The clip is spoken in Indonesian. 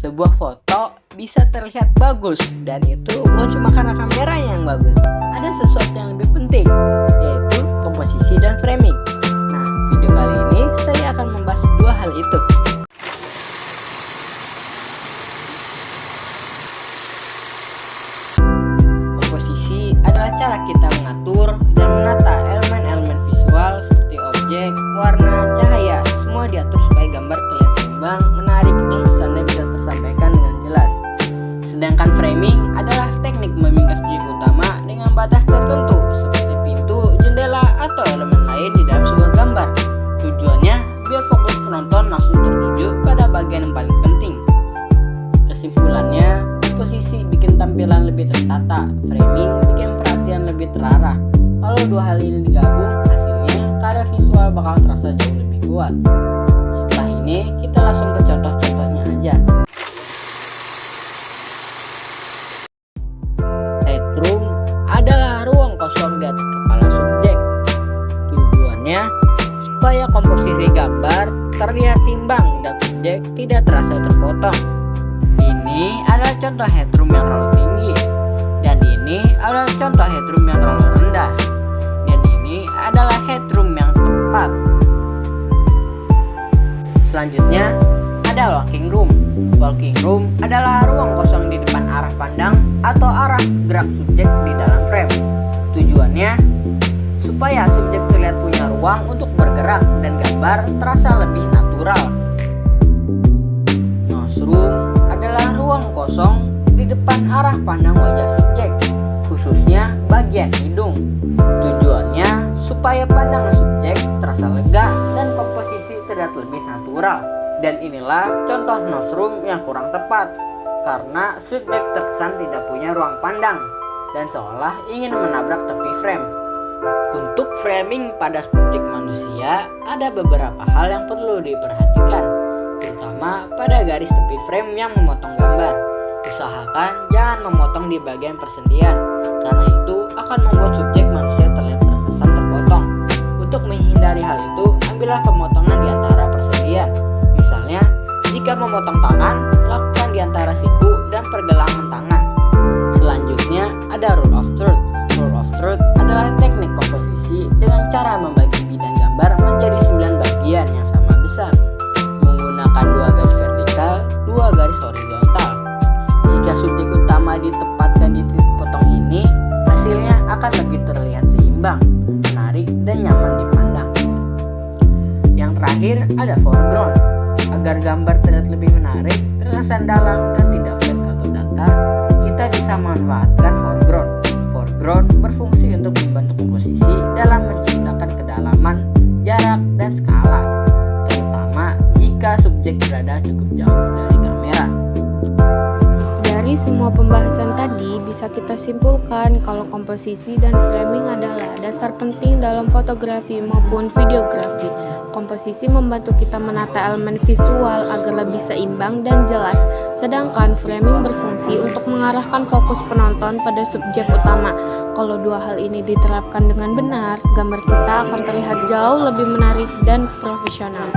Sebuah foto bisa terlihat bagus, dan itu bukan cuma karena kameranya yang bagus. Ada sesuatu yang lebih penting, yaitu komposisi dan framing. Nah, video kali ini saya akan membahas dua hal itu. Komposisi adalah cara kita mengatur dan menata elemen-elemen visual seperti objek, warna, cahaya. Semua diatur supaya gambar terlihat seimbang, menarik, dan pesannya bisa tersampaikan dengan jelas. Sedangkan framing adalah teknik memingkas objek utama dengan batas tertentu seperti pintu, jendela, atau elemen lain di dalam sebuah gambar. Tujuannya biar fokus penonton langsung tertuju pada bagian yang paling penting. Kesimpulannya, komposisi bikin tampilan lebih tertata, framing bikin perhatian lebih terarah. Kalau dua hal ini digabung, hasilnya karya visual bakal terasa jauh lebih kuat. Setelah ini, kita langsung ke contoh-contohnya aja. Headroom adalah ruang kosong di atas kepala subjek. Tujuannya supaya komposisi gambar terlihat seimbang dan subjek tidak terasa terpotong. Ini adalah contoh headroom yang terlalu tinggi, dan ini adalah contoh headroom yang terlalu rendah, dan ini adalah headroom yang tepat. Selanjutnya ada walking room. Walking room adalah ruang kosong di depan arah pandang atau arah gerak subjek di dalam frame. Tujuannya supaya subjek terlihat punya ruang untuk bergerak dan gambar terasa lebih natural. Nose-room adalah ruang kosong di depan arah pandang wajah subjek, khususnya bagian hidung. Tujuannya supaya pandangan subjek terasa lega dan komposisi terlihat lebih natural. Dan inilah contoh nose-room yang kurang tepat, karena subjek terkesan tidak punya ruang pandang dan seolah ingin menabrak tepi frame. Untuk framing pada subjek manusia, ada beberapa hal yang perlu diperhatikan, terutama pada garis tepi frame yang memotong gambar. Usahakan jangan memotong di bagian persendian, karena itu akan membuat subjek manusia terlihat terkesan terpotong. Untuk menghindari hal itu, ambillah pemotongan di antara persendian. Misalnya, jika memotong tangan, lakukan di antara siku dan pergelangan tangan. Selanjutnya ada rule of third. Rule of third adalah teknik komposisi dengan cara membagi bidang gambar menjadi 9 bagian yang sama besar, menggunakan 2 garis vertikal, 2 garis horizontal. Jika subjek utama ditempatkan di titik potong ini, hasilnya akan lebih terlihat seimbang, menarik, dan nyaman dipandang. Yang terakhir ada foreground. Agar gambar terlihat lebih menarik, terkesan dalam, dan tidak flat atau datar, kita bisa memanfaatkan foreground. Foreground berfungsi untuk membantu komposisi dalam menciptakan kedalaman, jarak, dan skala, terutama jika subjek berada cukup jauh dari kamera. Dari semua pembahasan tadi, bisa kita simpulkan kalau komposisi dan framing adalah dasar penting dalam fotografi maupun videografi. Komposisi membantu kita menata elemen visual agar lebih seimbang dan jelas, sedangkan framing berfungsi untuk mengarahkan fokus penonton pada subjek utama. Kalau dua hal ini diterapkan dengan benar, gambar kita akan terlihat jauh lebih menarik dan profesional.